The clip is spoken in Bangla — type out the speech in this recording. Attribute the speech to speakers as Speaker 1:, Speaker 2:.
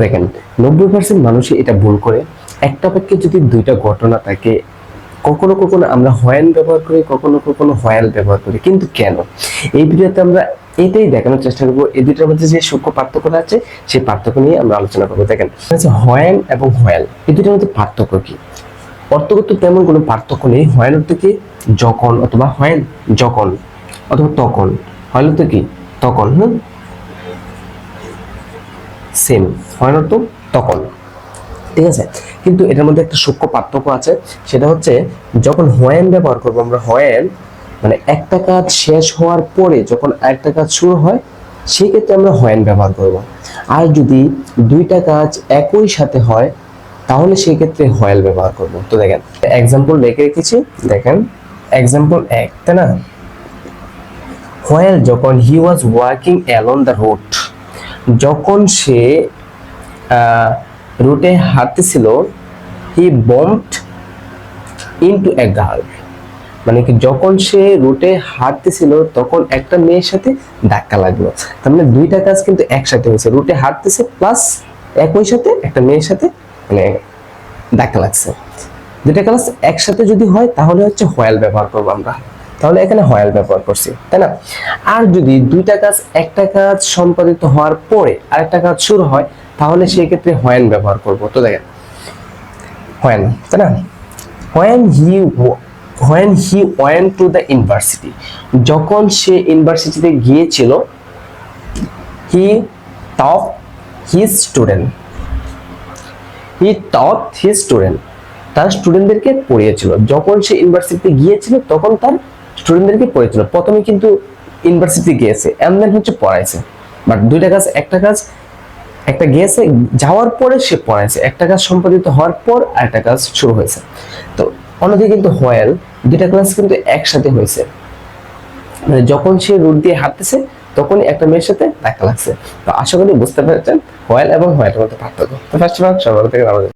Speaker 1: দেখেন 90% মানুষই এটা ভুল করে। একটা বাক্যে যদি দুইটা ঘটনা থাকে, কখনো কখনো আমরা হোয়েন ব্যবহার করি, কখনো কখনো হোয়াইল ব্যবহার করি। কিন্তু কেন? এই ভিডিওতে আমরা এটাই দেখানোর চেষ্টা করবো। এই দুইটার মধ্যে যে সূক্ষ্ম পার্থক্যটা আছে সেই পার্থক্য নিয়ে আমরা আলোচনা করবো। দেখেন হোয়েন এবং হোয়াইল, এই দুইটার মধ্যে পার্থক্য কি? অর্থগত তেমন কোনো পার্থক্য নেই। হোয়েন অর্থ কি? যখন, অথবা হোয়েন যখন, অথবা তখন। হোয়াইল অর্থ কি? তখন। সেম, হোয়েন অর্থ তখন। ঠিক আছে, কিন্তু এটার মধ্যে একটা সূক্ষ্ম পার্থক্য আছে। সেটা হচ্ছে যখন হোয়েন ব্যবহার করবো আমরা, হোয়েন মানে একটা কাজ শেষ হওয়ার পরে যখন আরেকটা কাজ শুরু হয়, সেই ক্ষেত্রে আমরা হোয়েন ব্যবহার করব। আর যদি দুইটা কাজ একই সাথে হয়, তাহলে সেই ক্ষেত্রে হোয়াইল ব্যবহার করব। তো দেখেন এক্সাম্পল রেখে রেখেছি। দেখেন এক্সাম্পল 1, তাই না? হোয়াইল যখন he was walking along the road, যখন সে রুটে হাঁটতেছিল, হি বম্পড ইনটু এ গার্ল, মানে কি যখন সে রুটে হাঁটতেছিল তখন একটা মেয়ের সাথে ধাক্কা লাগলো। তার মানে দুইটা কাজ কিন্তু একসাথে হয়েছে, রুটে হাঁটতেছে প্লাস একই সাথে একটা মেয়ের সাথে মানে ধাক্কা লাগছে। দুইটা কাজ একসাথে যদি হয় তাহলে হচ্ছে হোয়াইল ব্যবহার করবো আমরা। তাহলে এখানে হোয়াইল ব্যবহার করছি, তাই না? আর যদি দুইটা কাজ, একটা কাজ সম্পাদিত হওয়ার পরে আরেকটা কাজ শুরু হয়, তাহলে সেই ক্ষেত্রে হোয়েন ব্যবহার করব। তো দেখেন হোয়েন, তাই না? when he went to the university, যখন সে ইউনিভার্সিটিতে গিয়েছিল, he taught his student, তার স্টুডেন্টদেরকে পড়িয়েছিল। যখন সে ইউনিভার্সিটিতে গিয়েছিল তখন তার স্টুডেন্টদেরকে পড়িয়েছিল। প্রথমে কিন্তু ইউনিভার্সিটি গিয়েছে এন্ড দেন হচ্ছে পড়াইছে, বাট দুইটা কাজ, একটা গিয়েছে যাওয়ার পরে সে পড়াইছে, একটা কাজ সম্পাদিত হওয়ার পর আরেকটা কাজ শুরু হয়েছে। তো অন্যদিকে কিন্তু হোয়াইল দুইটা ক্লাস কিন্তু একসাথে হয়েছে, মানে যখন সে রুট দিয়ে হাঁটতেছে তখনই একটা মেয়ের সাথে ধাক্কা লাগছে। তো আশা করি বুঝতে পেরেছেন হোয়াইল এবং হোয়াইলের মধ্যে পার্থক্য। তো ফার্স্ট অফ অল সবার থেকে